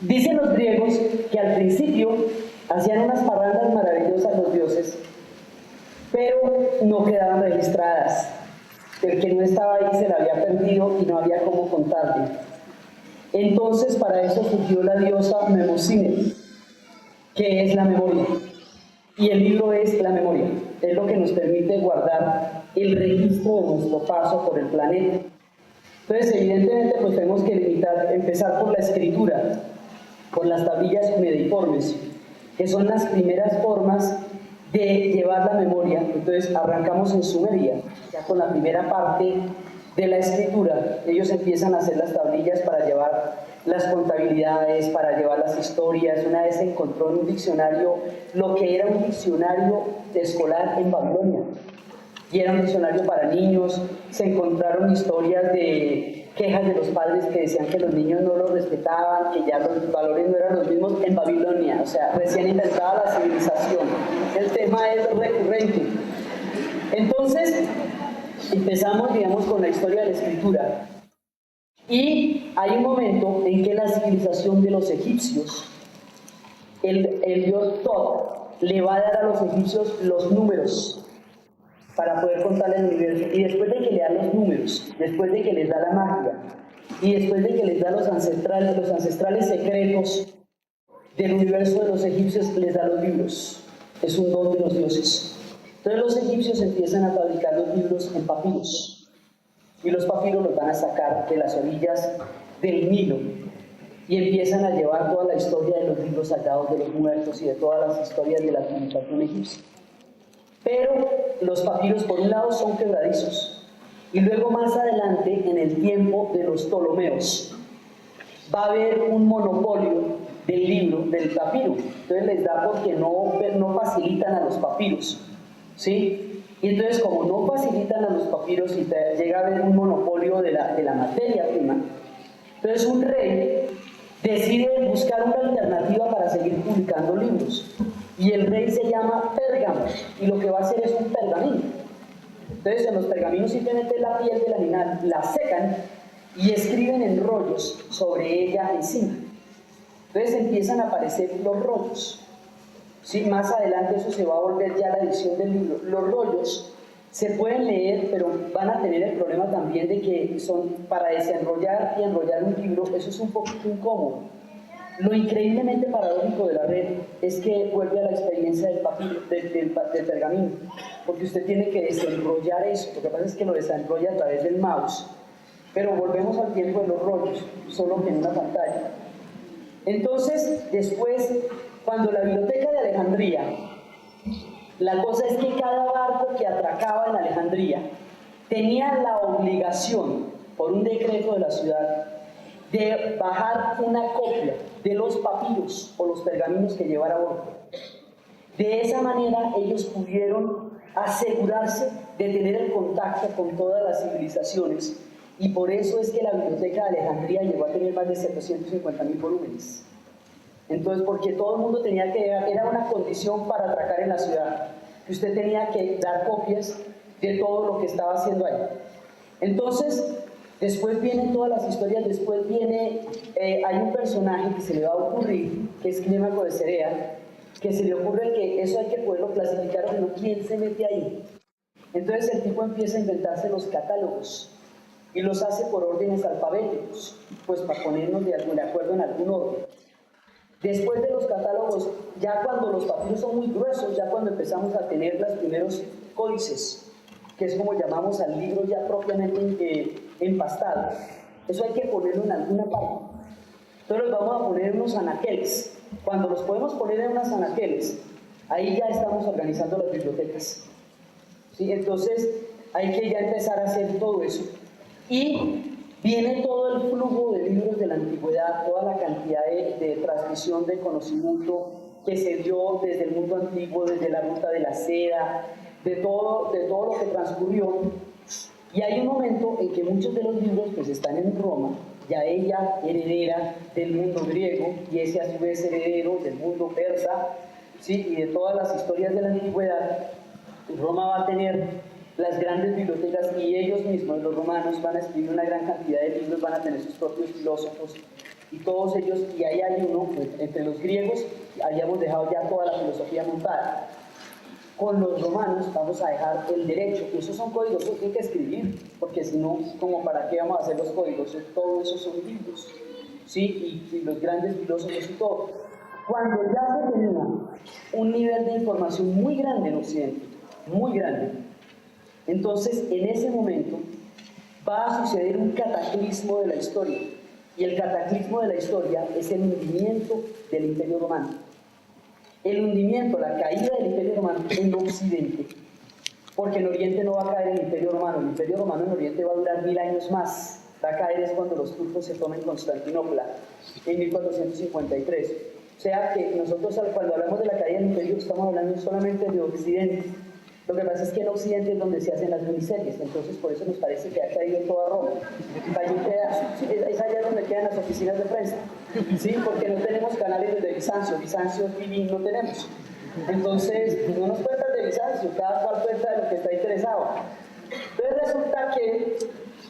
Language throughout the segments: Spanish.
Dicen los griegos que al principio hacían unas parrandas maravillosas los dioses, pero no quedaban registradas. El que no estaba ahí se la había perdido y no había cómo contarle. Entonces para eso surgió la diosa Mnemosyne, que es la memoria. Y el libro es la memoria, es lo que nos permite guardar el registro de nuestro paso por el planeta. Entonces, evidentemente, pues tenemos que empezar por la escritura, por las tablillas cuneiformes, que son las primeras formas de llevar la memoria. Entonces, arrancamos en Sumeria, ya con la primera parte de la escritura. Ellos empiezan a hacer las tablillas para llevar las contabilidades, para llevar las historias. Una vez se encontró en un diccionario lo que era un diccionario escolar en Babilonia, y era un diccionario para niños. Se encontraron historias de quejas de los padres que decían que los niños no los respetaban, que ya los valores no eran los mismos en Babilonia, o sea, recién inventada la civilización. El tema es recurrente. Entonces, empezamos, digamos, con la historia de la escritura. Y hay un momento en que la civilización de los egipcios, el dios Thoth, le va a dar a los egipcios los números para poder contar el universo. Y después de que le da los números, después de que les da la magia, y después de que les da los ancestrales secretos del universo de los egipcios, les da los libros. Es un don de los dioses. Entonces los egipcios empiezan a fabricar los libros en papiros. Y los papiros los van a sacar de las orillas del Nilo y empiezan a llevar toda la historia de los libros sagrados de los muertos y de todas las historias de la civilización egipcia. Pero los papiros, por un lado, son quebradizos, y luego más adelante, en el tiempo de los Ptolomeos, va a haber un monopolio del libro, del papiro. Entonces les da porque no facilitan a los papiros, ¿sí? Y entonces, como no facilitan a los papiros y llega a haber un monopolio de la materia prima, entonces un rey decide buscar una alternativa para seguir publicando libros. Y el rey se llama Pérgamo, y lo que va a hacer es un pergamino. Entonces, en los pergaminos simplemente la piel del animal la secan y escriben en rollos sobre ella encima. Entonces empiezan a aparecer los rollos. Sí, más adelante eso se va a volver ya la edición del libro. Los rollos se pueden leer, pero van a tener el problema también de que son para desenrollar y enrollar un libro, eso es un poquito incómodo. Lo increíblemente paradójico de la red es que vuelve a la experiencia del papiro, del pergamino, porque usted tiene que desenrollar eso. Lo que pasa es que lo desenrolla a través del mouse, pero volvemos al tiempo de los rollos, solo que en una pantalla. Entonces, después, cuando la biblioteca de Alejandría, la cosa es que cada barco que atracaba en Alejandría tenía la obligación, por un decreto de la ciudad, de bajar una copia de los papiros o los pergaminos que llevara a bordo. De esa manera ellos pudieron asegurarse de tener el contacto con todas las civilizaciones, y por eso es que la biblioteca de Alejandría llegó a tener más de 750.000 volúmenes. Entonces, porque todo el mundo tenía que llegar, era una condición para atracar en la ciudad, que usted tenía que dar copias de todo lo que estaba haciendo ahí. Entonces, después vienen todas las historias, después viene, hay un personaje que se le va a ocurrir, que es Clímaco de Cerea, que se le ocurre que eso hay que poderlo clasificar, o no, ¿quién se mete ahí? Entonces el tipo empieza a inventarse los catálogos, y los hace por órdenes alfabéticos, pues para ponernos de acuerdo en algún orden. Después de los catálogos, ya cuando los papiros son muy gruesos, ya cuando empezamos a tener los primeros códices, que es como llamamos al libro ya propiamente empastado, eso hay que ponerlo en alguna parte. Entonces los vamos a poner en unos anaqueles. Cuando los podemos poner en unos anaqueles, ahí ya estamos organizando las bibliotecas, ¿sí? Entonces hay que ya empezar a hacer todo eso. Y viene todo el flujo de libros de la antigüedad, toda la cantidad de transmisión de conocimiento que se dio desde el mundo antiguo, desde la ruta de la seda, de todo lo que transcurrió. Y hay un momento en que muchos de los libros pues están en Roma, ya ella heredera del mundo griego, y ese a su vez heredero del mundo persa, ¿sí? Y de todas las historias de la antigüedad. Roma va a tener las grandes bibliotecas, y ellos mismos, los romanos, van a escribir una gran cantidad de libros, van a tener sus propios filósofos, y todos ellos, y ahí hay uno, pues, entre los griegos habíamos dejado ya toda la filosofía montada. Con los romanos vamos a dejar el derecho, y esos son códigos que hay que escribir, porque si no, como para qué vamos a hacer los códigos, todo eso son libros, ¿sí? Y los grandes filósofos y todo. Cuando ya se tenía un nivel de información muy grande en Occidente, muy grande, entonces en ese momento va a suceder un cataclismo de la historia, y el cataclismo de la historia es el hundimiento del Imperio Romano. El hundimiento, la caída del Imperio Romano en Occidente, porque en Oriente no va a caer el Imperio Romano, el Imperio Romano en Oriente va a durar 1000 años más, va a caer es cuando los turcos se tomen Constantinopla, en 1453. O sea que nosotros cuando hablamos de la caída del Imperio estamos hablando solamente de Occidente. Lo que pasa es que en Occidente es donde se hacen las miniseries, entonces por eso nos parece que ha caído toda Roma. Allí queda, es allá donde quedan las oficinas de prensa, ¿sí? Porque no tenemos canales desde Bizancio, TV no tenemos. Entonces, no nos cuentan de Bizancio, cada cual cuenta de lo que está interesado. Entonces resulta que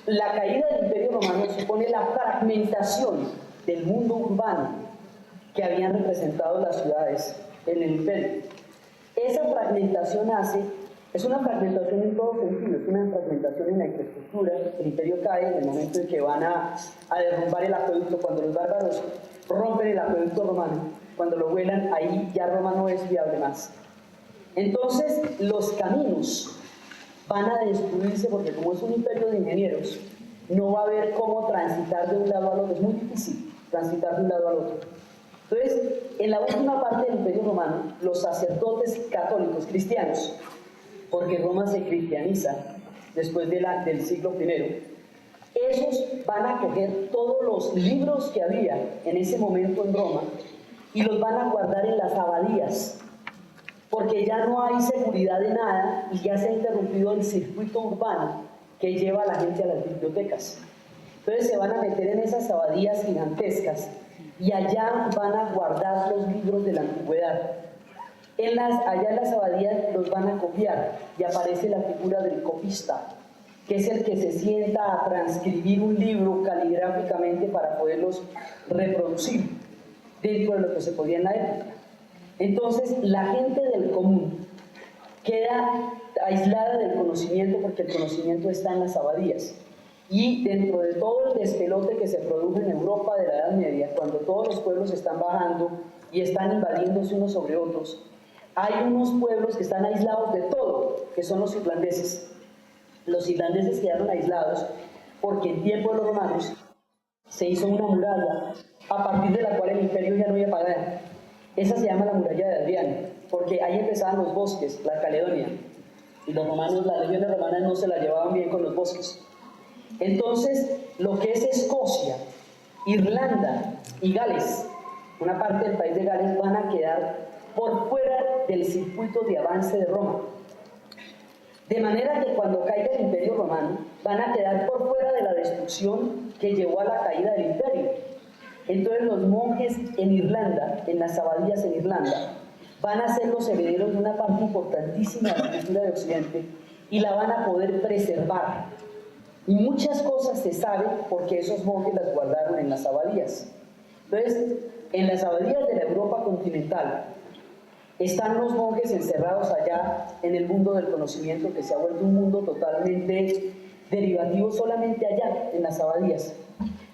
la caída del Imperio Romano supone la fragmentación del mundo urbano que habían representado las ciudades en el Imperio. Esa fragmentación es una fragmentación en todo sentido, es una fragmentación en la infraestructura. El Imperio cae en el momento en que van a derrumbar el acueducto, cuando los bárbaros rompen el acueducto romano, cuando lo vuelan, ahí ya Roma no es viable más. Entonces los caminos van a destruirse porque como es un imperio de ingenieros, no va a haber cómo transitar de un lado al otro, es muy difícil transitar de un lado al otro. Entonces, en la última parte del Imperio Romano, los sacerdotes católicos cristianos, porque Roma se cristianiza después del siglo I, esos van a coger todos los libros que había en ese momento en Roma y los van a guardar en las abadías, porque ya no hay seguridad de nada y ya se ha interrumpido el circuito urbano que lleva a la gente a las bibliotecas. Entonces se van a meter en esas abadías gigantescas y allá van a guardar los libros de la antigüedad. Allá en las abadías los van a copiar y aparece la figura del copista, que es el que se sienta a transcribir un libro caligráficamente para poderlos reproducir dentro de lo que se podía en la época. Entonces la gente del común queda aislada del conocimiento porque el conocimiento está en las abadías. Y dentro de todo el despelote que se produjo en Europa de la Edad Media, cuando todos los pueblos están bajando y están invadiéndose unos sobre otros, hay unos pueblos que están aislados de todo, que son los irlandeses. Los irlandeses quedaron aislados porque en tiempo de los romanos se hizo una muralla a partir de la cual el imperio ya no iba a pagar. Esa se llama la muralla de Adriano, porque ahí empezaban los bosques, la Caledonia, y los romanos, las legiones romanas no se la llevaban bien con los bosques. Entonces, lo que es Escocia, Irlanda y Gales, una parte del país de Gales, van a quedar por fuera del circuito de avance de Roma. De manera que cuando caiga el Imperio Romano, van a quedar por fuera de la destrucción que llevó a la caída del Imperio. Entonces los monjes en Irlanda, en las abadías en Irlanda, van a ser los herederos de una parte importantísima de la cultura de Occidente y la van a poder preservar. Y muchas cosas se saben porque esos monjes las guardaron en las abadías. Entonces, en las abadías de la Europa continental están los monjes encerrados allá en el mundo del conocimiento, que se ha vuelto un mundo totalmente derivativo solamente allá, en las abadías.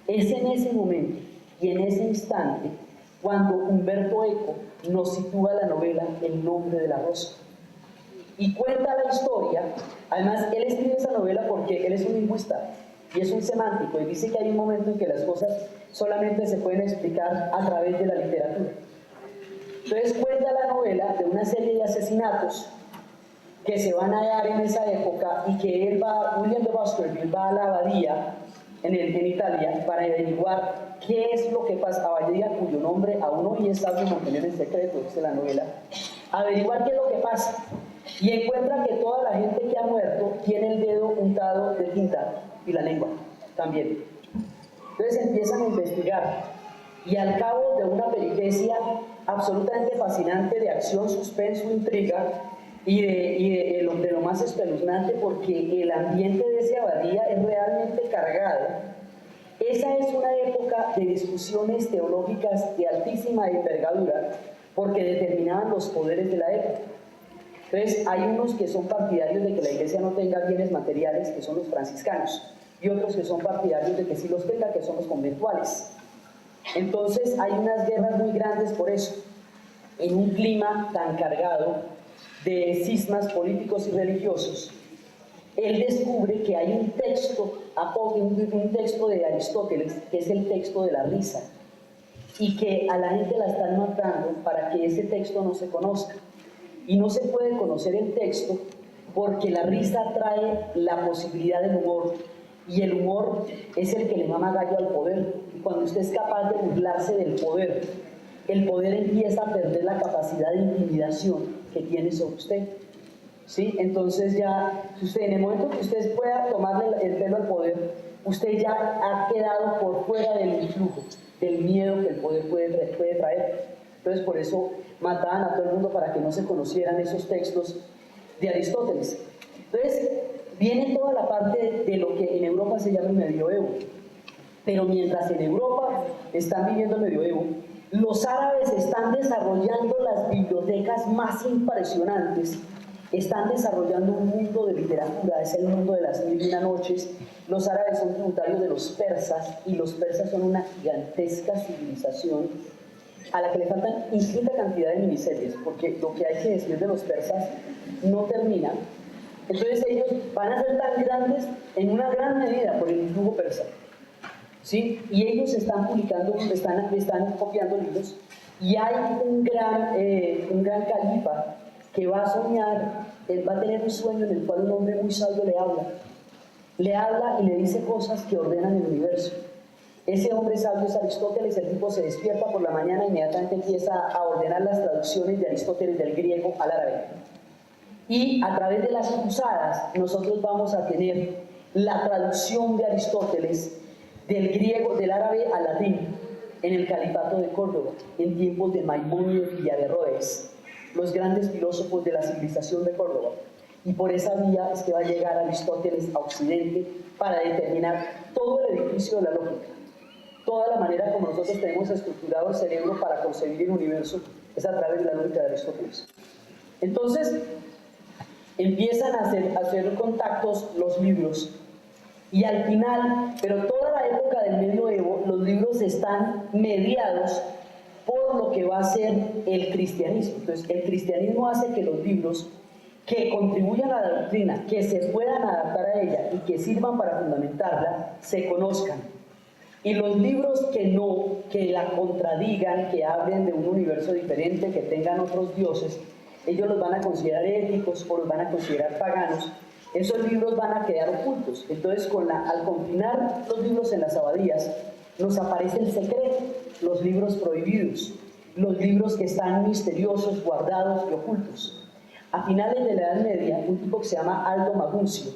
Es en ese momento y en ese instante cuando Umberto Eco nos sitúa la novela El nombre de la rosa. Y cuenta la historia, además él escribe esa novela porque él es un lingüista y es un semántico y dice que hay un momento en que las cosas solamente se pueden explicar a través de la literatura. Entonces cuenta la novela de una serie de asesinatos que se van a dar en esa época y que William de Baskerville va a la abadía en Italia para averiguar qué es lo que pasa, abadía cuyo nombre aún hoy es sabio mantener en secreto, dice la novela, averiguar qué es lo que pasa. Y encuentra que toda la gente que ha muerto tiene el dedo untado de tinta y la lengua también. Entonces empiezan a investigar y al cabo de una peripecia absolutamente fascinante de acción, suspenso, intriga y de lo más espeluznante, porque el ambiente de esa abadía es realmente cargado Esa es una época de discusiones teológicas de altísima envergadura porque determinaban los poderes de la época. Entonces, hay unos que son partidarios de que la iglesia no tenga bienes materiales, que son los franciscanos, y otros que son partidarios de que sí los tenga, que son los conventuales. Entonces, hay unas guerras muy grandes por eso, en un clima tan cargado de cismas políticos y religiosos. Él descubre que hay un texto de Aristóteles, que es el texto de la risa, y que a la gente la están matando para que ese texto no se conozca. Y no se puede conocer el texto porque la risa trae la posibilidad del humor, y el humor es el que le mama gallo al poder. Y cuando usted es capaz de burlarse del poder, el poder empieza a perder la capacidad de intimidación que tiene sobre usted. ¿Sí? Entonces ya, usted, en el momento que usted pueda tomarle el pelo al poder, usted ya ha quedado por fuera del influjo, del miedo que el poder puede traer. Entonces por eso mataban a todo el mundo para que no se conocieran esos textos de Aristóteles. Entonces viene toda la parte de lo que en Europa se llama el medioevo. Pero mientras en Europa están viviendo el medioevo, los árabes están desarrollando las bibliotecas más impresionantes, están desarrollando un mundo de literatura, es el mundo de las 1001 noches. Los árabes son tributarios de los persas, y los persas son una gigantesca civilización a la que le faltan infinita cantidad de miniseries, porque lo que hay que decir de los persas no termina. Entonces ellos van a ser tan grandes en una gran medida por el influjo persa, ¿sí? Y ellos están publicando, están copiando libros, y hay un gran califa que va a soñar, él va a tener un sueño en el cual un hombre muy sabio le habla y le dice cosas que ordenan el universo. Ese hombre sabio es Aristóteles. El tipo se despierta por la mañana e inmediatamente empieza a ordenar las traducciones de Aristóteles del griego al árabe. Y a través de las cruzadas nosotros vamos a tener la traducción de Aristóteles del griego, del árabe al latín, en el califato de Córdoba, en tiempos de Maimónides y Averroes, los grandes filósofos de la civilización de Córdoba. Y por esa vía es que va a llegar Aristóteles a Occidente para determinar todo el edificio de la lógica. Toda la manera como nosotros tenemos estructurado el cerebro para concebir el universo es a través de la lógica de Aristóteles. Entonces, empiezan a hacer contactos los libros, y al final, pero toda la época del medioevo, los libros están mediados por lo que va a ser el cristianismo. Entonces, el cristianismo hace que los libros que contribuyan a la doctrina, que se puedan adaptar a ella y que sirvan para fundamentarla, se conozcan. Y los libros que no, que la contradigan, que hablen de un universo diferente, que tengan otros dioses, ellos los van a considerar éticos o los van a considerar paganos. Esos libros van a quedar ocultos. Entonces, al confinar los libros en las abadías, nos aparece el secreto, los libros prohibidos, los libros que están misteriosos, guardados y ocultos. A finales de la Edad Media, un tipo que se llama Aldo Maguncio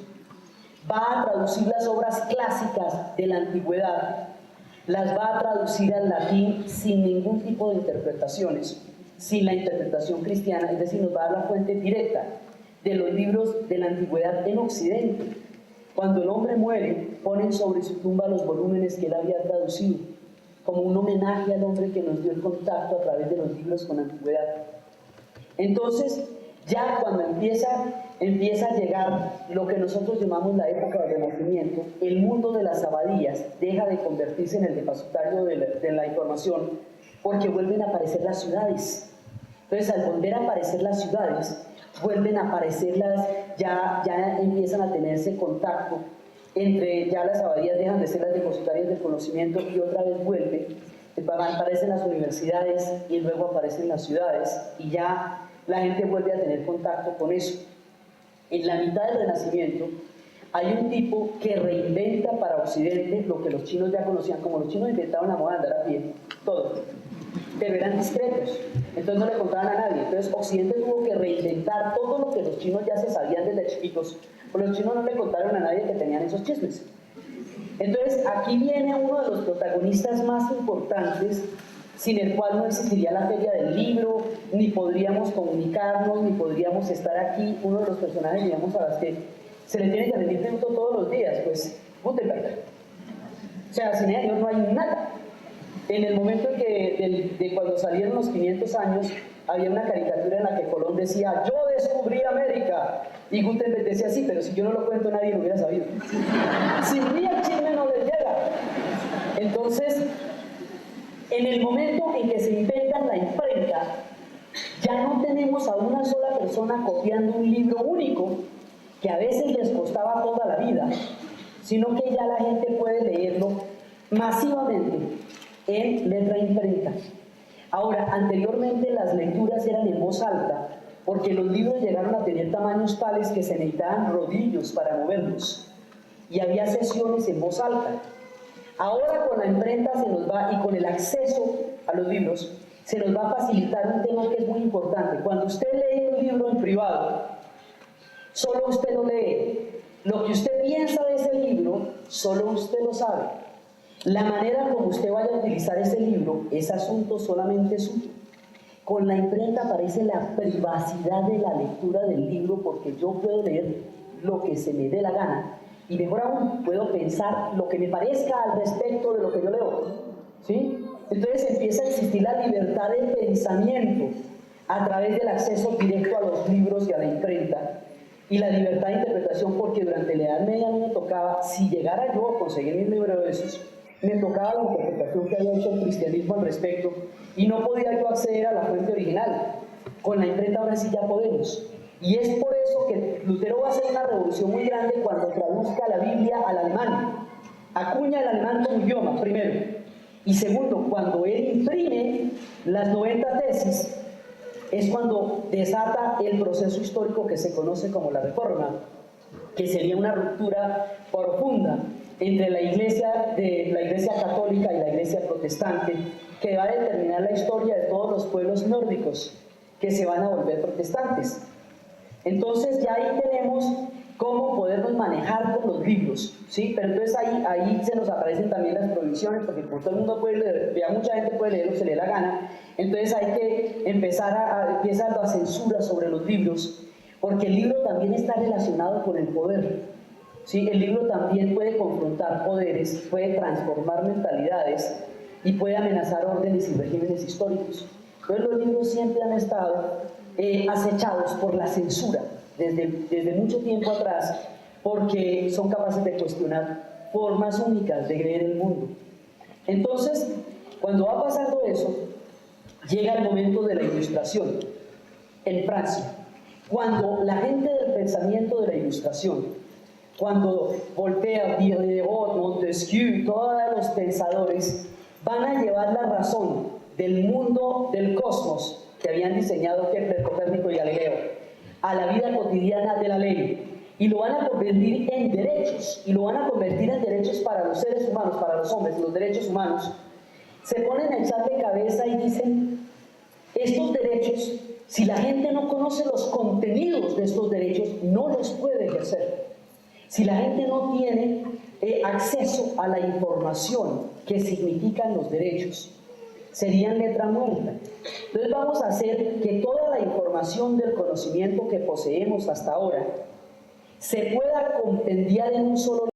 va a traducir las obras clásicas de la antigüedad, las va a traducir al latín sin ningún tipo de interpretaciones, sin la interpretación cristiana, es decir, nos va a dar la fuente directa de los libros de la antigüedad en Occidente. Cuando el hombre muere, ponen sobre su tumba los volúmenes que él había traducido, como un homenaje al hombre que nos dio el contacto a través de los libros con la antigüedad. Entonces, ya cuando empieza a llegar lo que nosotros llamamos la época del Renacimiento, el mundo de las abadías deja de convertirse en el depositario de la información, porque vuelven a aparecer las ciudades. Entonces, al volver a aparecer las ciudades, vuelven a aparecer ya empiezan a tenerse contacto entre, ya las abadías dejan de ser las depositarias del conocimiento y otra vez aparecen las universidades y luego aparecen las ciudades, y ya la gente vuelve a tener contacto con eso. En la mitad del Renacimiento hay un tipo que reinventa para Occidente lo que los chinos ya conocían. Como los chinos inventaban la moda de andar a pie, todo, pero eran discretos, entonces no le contaban a nadie. Entonces Occidente tuvo que reinventar todo lo que los chinos ya se sabían desde chiquitos, pero los chinos no le contaron a nadie que tenían esos chismes. Entonces aquí viene uno de los protagonistas más importantes, sin el cual no existiría la feria del libro, ni podríamos comunicarnos, ni podríamos estar aquí. Uno de los personajes, digamos, a los que se le tiene que rendir tributo todos los días, pues Gutenberg. O sea, sin ella no hay nada. En el momento en que, de cuando salieron los 500 años, había una caricatura en la que Colón decía, yo descubrí América. Y Gutenberg decía, sí, pero si yo no lo cuento nadie lo hubiera sabido. Sin mí el chisme no les llega. Entonces, en el momento en que se inventa la imprenta, ya no tenemos a una sola persona copiando un libro único, que a veces les costaba toda la vida, sino que ya la gente puede leerlo masivamente en letra imprenta. Ahora, anteriormente las lecturas eran en voz alta, porque los libros llegaron a tener tamaños tales que se necesitaban rodillos para moverlos, y había sesiones en voz alta. Ahora con la imprenta se nos va, y con el acceso a los libros, se nos va a facilitar un tema que es muy importante. Cuando usted lee un libro en privado, solo usted lo lee. Lo que usted piensa de ese libro, solo usted lo sabe. La manera como usted vaya a utilizar ese libro es asunto solamente suyo. Con la imprenta aparece la privacidad de la lectura del libro, porque yo puedo leer lo que se me dé la gana, y mejor aún, puedo pensar lo que me parezca al respecto de lo que yo leo, ¿sí? Entonces empieza a existir la libertad de pensamiento a través del acceso directo a los libros y a la imprenta, y la libertad de interpretación, porque durante la Edad Media a mí me tocaba, si llegara yo a conseguir mis libros de esos, me tocaba la interpretación que había hecho el cristianismo al respecto, y no podía yo acceder a la fuente original. Con la imprenta ahora sí ya podemos. Y es por eso que Lutero va a hacer una revolución muy grande cuando traduzca la Biblia al alemán. Acuña el alemán como idioma, primero. Y segundo, cuando él imprime las 90 tesis, es cuando desata el proceso histórico que se conoce como la Reforma, que sería una ruptura profunda entre la iglesia católica y la iglesia protestante, que va a determinar la historia de todos los pueblos nórdicos que se van a volver protestantes. Entonces ya ahí tenemos cómo podernos manejar con los libros, ¿sí? Pero entonces ahí se nos aparecen también las prohibiciones, porque como todo el mundo puede leer, ya mucha gente puede leer lo que se le dé la gana, entonces hay que empezar empieza la censura sobre los libros, porque el libro también está relacionado con el poder, ¿sí? El libro también puede confrontar poderes, puede transformar mentalidades y puede amenazar órdenes y regímenes históricos. Entonces los libros siempre han estado acechados por la censura desde mucho tiempo atrás, porque son capaces de cuestionar formas únicas de creer el mundo. Entonces, cuando va pasando eso, llega el momento de la Ilustración en Francia, cuando la gente del pensamiento de la Ilustración, cuando Voltaire, Diderot, Montesquieu, todos los pensadores van a llevar la razón del mundo, del cosmos, que habían diseñado Kepler, Copérnico y Galileo, a la vida cotidiana de la ley, y lo van a convertir en derechos, y lo van a convertir en derechos para los seres humanos, para los hombres, los derechos humanos. Se ponen a echarle cabeza y dicen, estos derechos, si la gente no conoce los contenidos de estos derechos, no los puede ejercer. Si la gente no tiene acceso a la información que significan los derechos, serían letra muerta. Entonces vamos a hacer que toda la información del conocimiento que poseemos hasta ahora se pueda compendiar en un solo